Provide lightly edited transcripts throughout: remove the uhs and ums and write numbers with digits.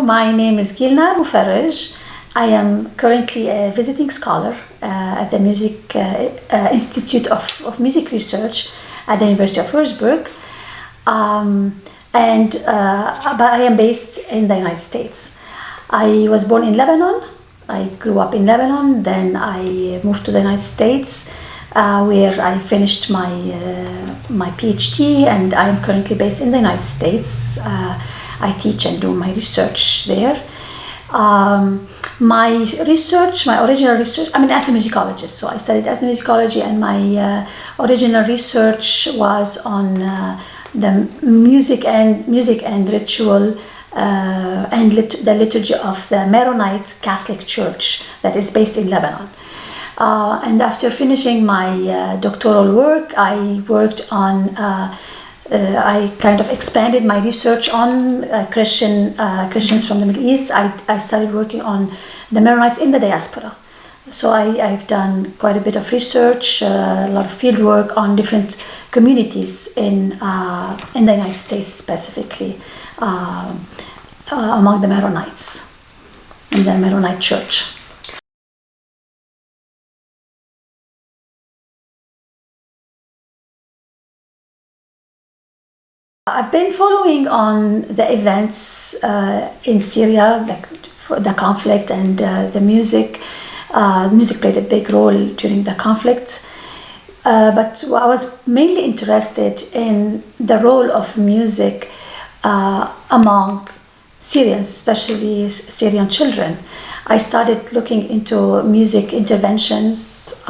my name is Guilnard Moufarrej. I am currently a visiting scholar at the Institute of Music Research at the University of Würzburg. But I am based in the United States. I was born in Lebanon. I grew up in Lebanon. Then I moved to the United States, where I finished my PhD, and I am currently based in the United States. I teach and do my research there. My original research, I'm an ethnomusicologist, so I studied ethnomusicology, and my original research was on the music and ritual and the liturgy of the Maronite Catholic Church that is based in Lebanon. And after finishing my doctoral work, I worked on I kind of expanded my research on Christians from the Middle East. I started working on the Maronites in the diaspora. So I've done quite a bit of research, a lot of field work on different communities in the United States, specifically among the Maronites in the Maronite Church. I've been following on the events in Syria, like the conflict, and the music. Music played a big role during the conflict, but I was mainly interested in the role of music among Syrians, especially Syrian children. I started looking into music interventions.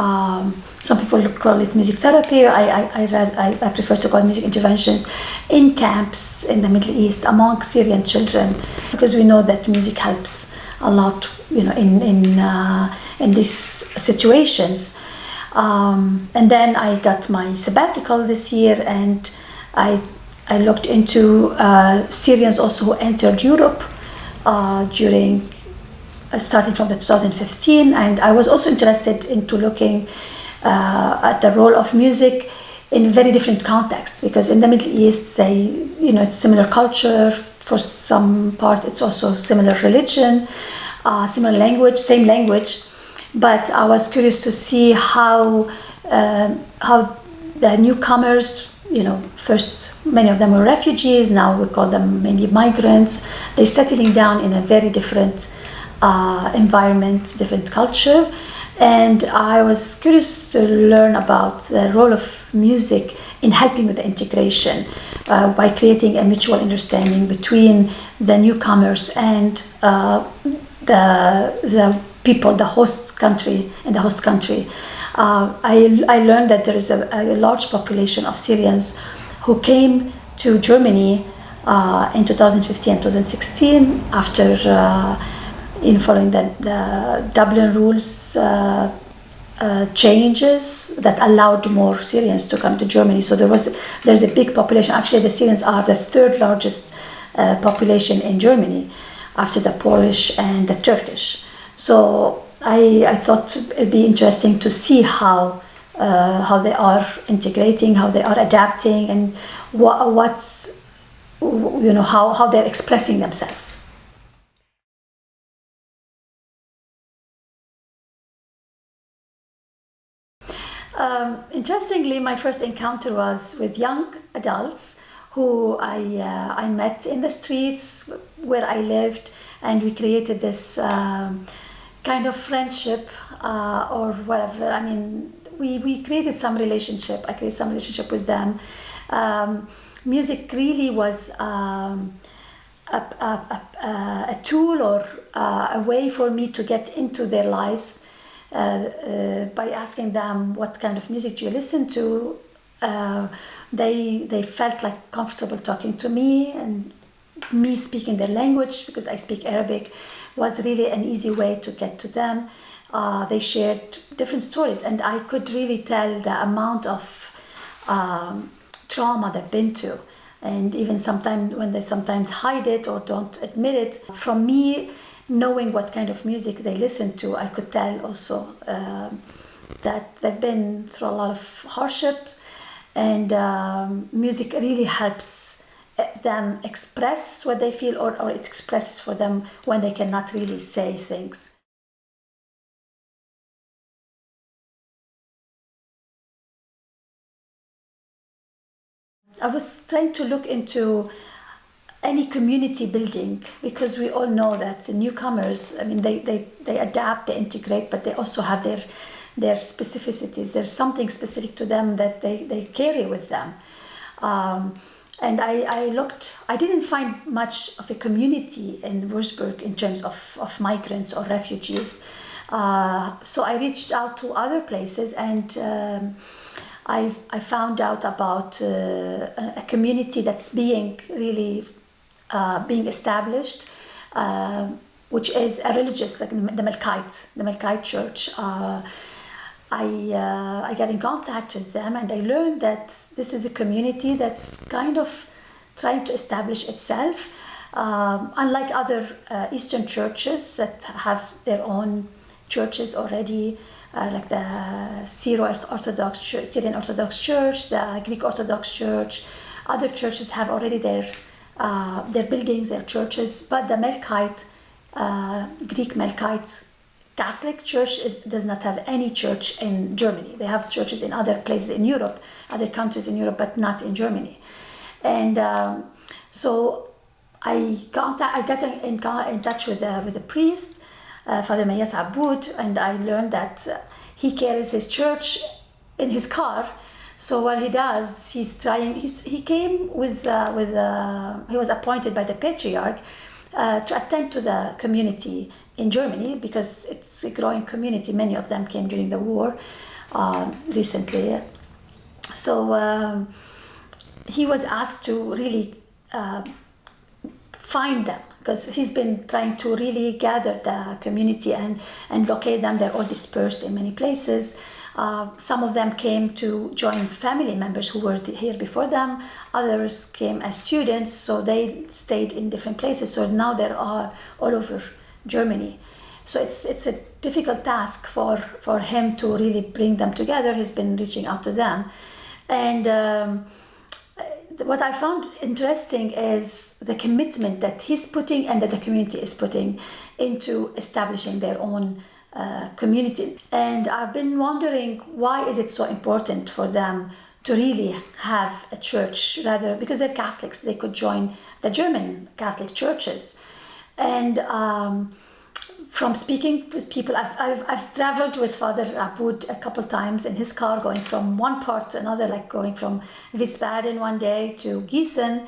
Some people call it music therapy. I prefer to call it music interventions in camps in the Middle East among Syrian children, because we know that music helps a lot, in these situations. And then I got my sabbatical this year, and I looked into Syrians also who entered Europe during starting from the 2015, and I was also interested into looking at the role of music in very different contexts, because in the Middle East, it's similar culture. For some part, it's also similar religion, similar language, same language. But I was curious to see how the newcomers, first many of them were refugees. Now we call them maybe migrants. They're settling down in a very different environment, different culture. And I was curious to learn about the role of music in helping with the integration by creating a mutual understanding between the newcomers and the people, the host country. I learned that there is a large population of Syrians who came to Germany in 2015 and 2016 after following the Dublin rules changes that allowed more Syrians to come to Germany. So there's a big population. Actually, the Syrians are the third largest population in Germany, after the Polish and the Turkish. So I thought it'd be interesting to see how they are integrating, how they are adapting, and how they're expressing themselves. Interestingly, my first encounter was with young adults who I met in the streets where I lived, and we created this kind of friendship or whatever. I mean, we created some relationship. I created some relationship with them. Music really was a tool or a way for me to get into their lives. By asking them, what kind of music do you listen to? They felt like comfortable talking to me, and me speaking their language, because I speak Arabic, was really an easy way to get to them. They shared different stories, and I could really tell the amount of trauma they've been to, and even sometimes when they sometimes hide it or don't admit it. From me knowing what kind of music they listen to, I could tell also that they've been through a lot of hardship, and music really helps them express what they feel, or it expresses for them when they cannot really say things. I was trying to look into any community building, because we all know that the newcomers, I mean, they adapt, they integrate, but they also have their specificities. There's something specific to them that they carry with them. And I looked, I didn't find much of a community in Würzburg in terms of migrants or refugees. So I reached out to other places, and I found out about a community that's being being established, which is a religious, like the Melkite Church. I got in contact with them, and I learned that this is a community that's kind of trying to establish itself, unlike other Eastern churches that have their own churches already, like the Syrian Orthodox Church, the Greek Orthodox Church. Other churches have already their buildings, their churches, but the Greek Melkite Catholic Church does not have any church in Germany. They have churches in other places in Europe, other countries in Europe, but not in Germany. And so I got in touch with the priest, Father Mayas Aboud, and I learned that he carries his church in his car. So what he does, he came he was appointed by the patriarch to attend to the community in Germany, because it's a growing community. Many of them came during the war recently. So he was asked to really find them, because he's been trying to really gather the community and locate them. They're all dispersed in many places. Some of them came to join family members who were here before them. Others came as students, so they stayed in different places. So now they are all over Germany. So it's a difficult task for him to really bring them together. He's been reaching out to them. And what I found interesting is the commitment that he's putting and that the community is putting into establishing their own community. And I've been wondering, why is it so important for them to really have a church, rather, because they're Catholics, they could join the German Catholic churches. And from speaking with people, I've traveled with Father Aboud a couple times in his car, going from one part to another, like going from Wiesbaden one day to Gießen,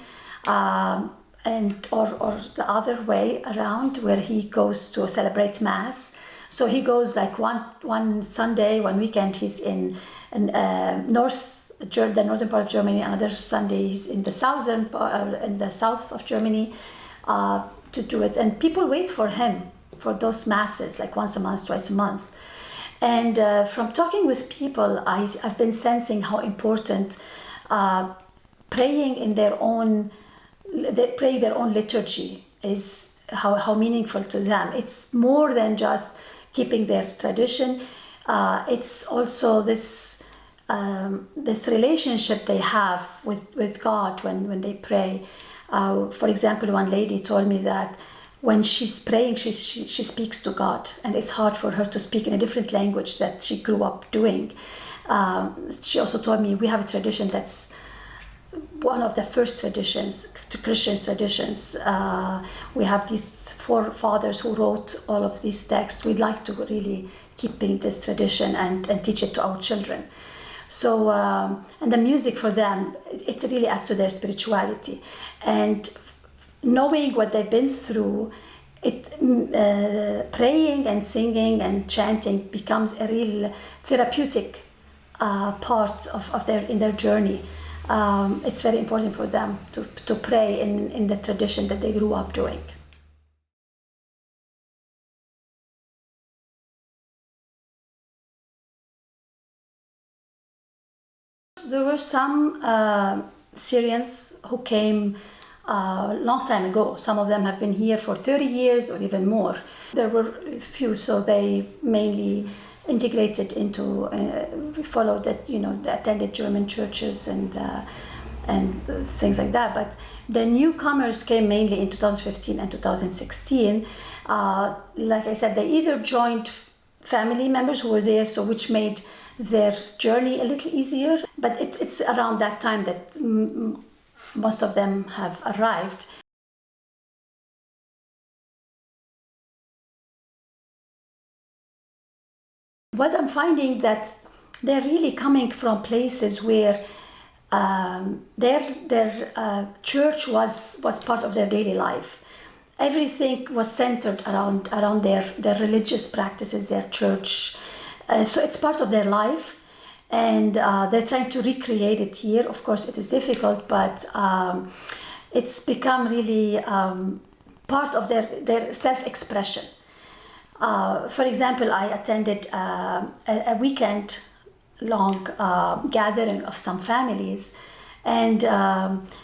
and or the other way around, where he goes to celebrate Mass. So he goes like one Sunday, one weekend he's in the northern part of Germany. Another Sunday he's in the south of Germany to do it. And people wait for him for those masses, like once a month, twice a month. And from talking with people, I've been sensing how important praying their own liturgy is, how meaningful to them. It's more than just keeping their tradition. It's also this relationship they have with God when they pray. For example, one lady told me that when she's praying, she speaks to God, and it's hard for her to speak in a different language that she grew up doing. She also told me we have a tradition that's one of the first traditions, to Christian traditions. We have these forefathers who wrote all of these texts. We'd like to really keep this tradition and teach it to our children. So, and the music for them, it really adds to their spirituality. And knowing what they've been through, praying and singing and chanting becomes a real therapeutic part of their journey. It's very important for them to pray in the tradition that they grew up doing. There were some Syrians who came a long time ago. Some of them have been here for 30 years or even more. There were a few, so they mainly integrated into, followed that, they attended German churches and and things like that. But the newcomers came mainly in 2015 and 2016. Like I said, they either joined family members who were there, so which made their journey a little easier. But it's around that time that most of them have arrived. What I'm finding that they're really coming from places where their church was part of their daily life. Everything was centered around their religious practices, their church. So it's part of their life, and they're trying to recreate it here. Of course, it is difficult, but it's become really part of their self-expression. For example, I attended a weekend-long gathering of some families, and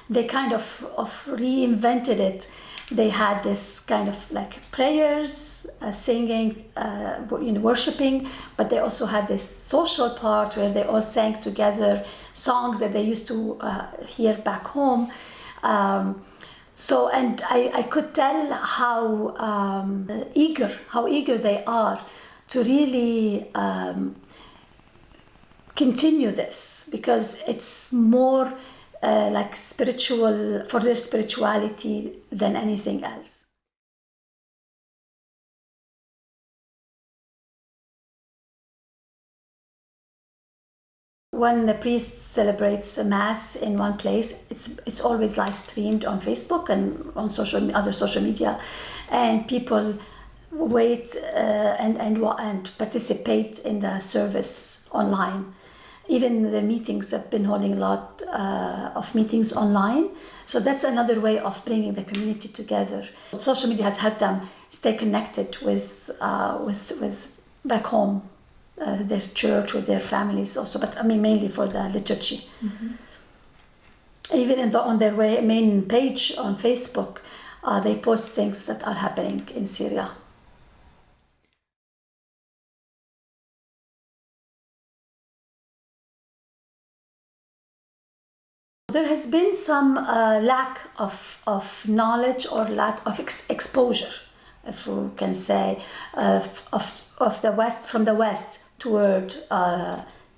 they kind of reinvented it. They had this kind of like prayers, singing, worshiping, but they also had this social part where they all sang together songs that they used to hear back home. So, and I could tell how eager they are to really continue this, because it's more like spiritual, for their spirituality than anything else. When the priest celebrates a mass in one place, it's always live streamed on Facebook and on other social media, and people wait and participate in the service online. Even the meetings have been holding a lot of meetings online. So that's another way of bringing the community together. Social media has helped them stay connected with back home, their church, with their families also, but I mean mainly for the liturgy. Mm-hmm. Even on their main page on Facebook, they post things that are happening in Syria. There has been some lack of knowledge or lack of exposure, if we can say, of the West, from the West toward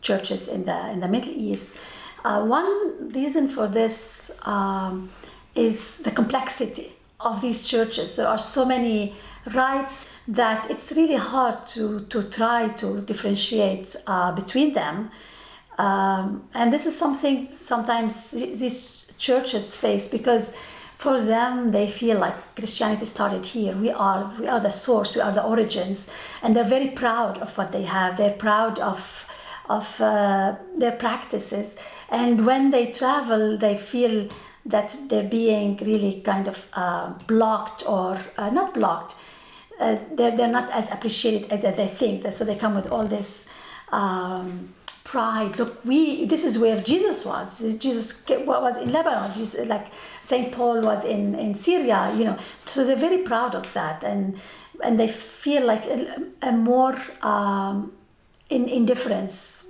churches in the Middle East. One reason for this is the complexity of these churches. There are so many rites that it's really hard to try to differentiate between them. And this is something sometimes these churches face, because for them they feel like Christianity started here. We are the source, we are the origins, and they're very proud of what they have. They're proud of their practices, and when they travel, they feel that they're being really kind of blocked, or not blocked. They're not as appreciated as they think. So they come with all this pride. Look, this is where Jesus was. Jesus was in Lebanon. Jesus, like Saint Paul was in Syria. So they're very proud of that, and they feel like a more indifference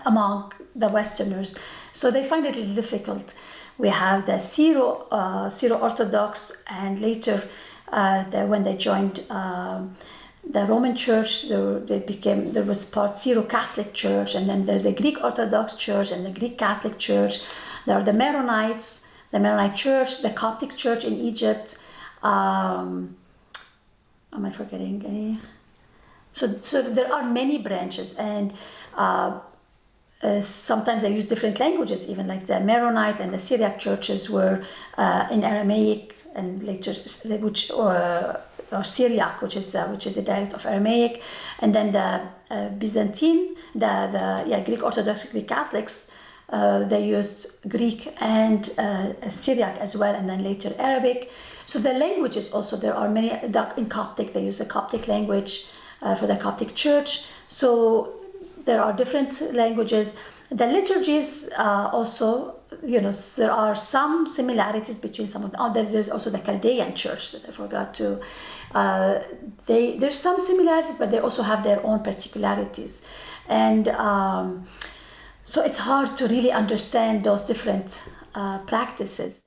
among the Westerners. So they find it a little difficult. We have the Syro-Orthodox, and later when they joined the Roman Church, there was part Syro-Catholic Church, and then there's the Greek Orthodox Church and the Greek Catholic Church. There are the Maronites, the Maronite Church, the Coptic Church in Egypt. Am I forgetting any? So there are many branches, and sometimes they use different languages, even like the Maronite and the Syriac churches were in Aramaic, and later or Syriac, which is a dialect of Aramaic, and then the Byzantine, Greek Orthodox, Greek Catholics, they used Greek and Syriac as well, and then later Arabic. So the languages also, there are many. In Coptic, they use the Coptic language for the Coptic Church. So there are different languages. The liturgies also, there are some similarities between some of them. There's also the Chaldean Church that I forgot to. There's some similarities, but they also have their own particularities. And So it's hard to really understand those different practices.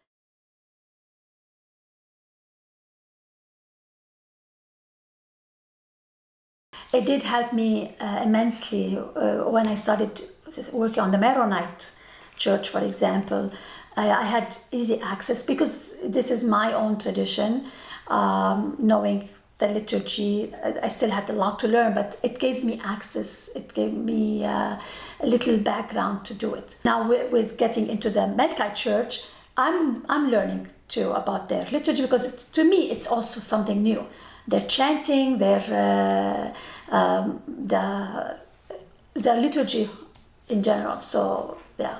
It did help me immensely when I started working on the Maronite church, for example. I had easy access because this is my own tradition, knowing the liturgy. I still had a lot to learn, but it gave me access. It gave me a little background to do it. Now with getting into the Melkite church, I'm learning too about their liturgy because to me it's also something new. They're chanting, the liturgy in general. So yeah,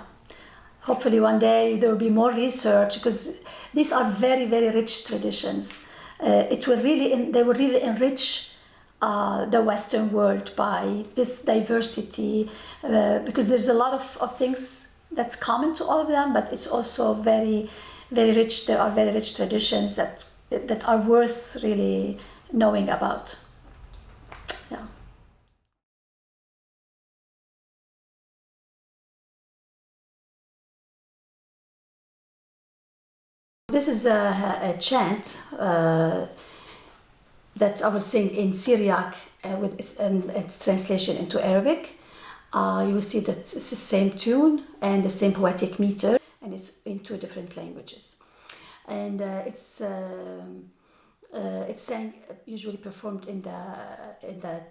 hopefully one day there will be more research because these are very, very rich traditions. They will really enrich the Western world by this diversity because there's a lot of things that's common to all of them, but it's also very, very rich. There are very rich traditions that are worth really knowing about. Yeah. This is a chant that I was saying in Syriac with its translation into Arabic. You will see that it's the same tune and the same poetic meter, and it's in two different languages. And it's sang, usually performed in the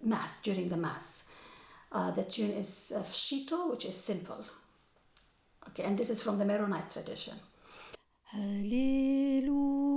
mass, during the mass. The tune is Shito, which is simple. Okay, and this is from the Maronite tradition. هللويا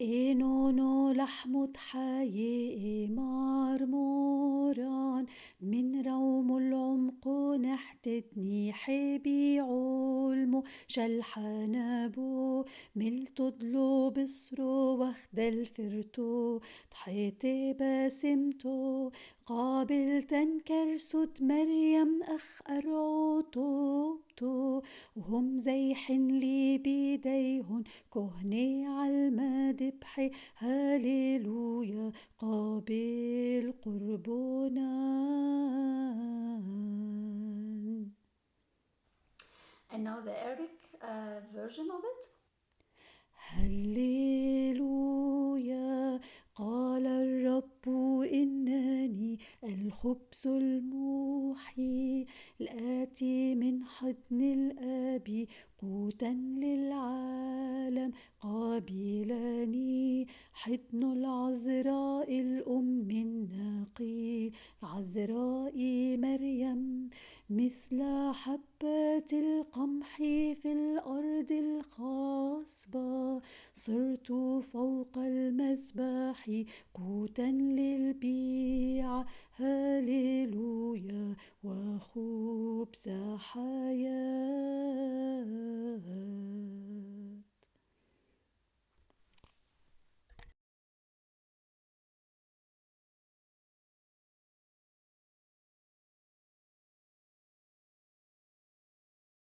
إنونو لحمت حي مرموران من روم العمق نحتتني حبي علمو شلحنبو ملتضلو بصرو واخد الفرتو تحيت باسمتو قابل تنكر صوت مريم أخ أرعوتو وهم زيحن لي بيديهن كهني عالمذبح هاليلويا قابل قربنا. And now the Arabic version of it. هللويا قال الرب إنني الخبز المحيي الآتي من حضن الآب قوتا للعالم قابلني حضن العذراء الأم النقي العذراء مريم مثل حبة القمح في الأرض الخصبة صرت فوق المذبح قوتا للبيع هاليلويا وخبز حياة.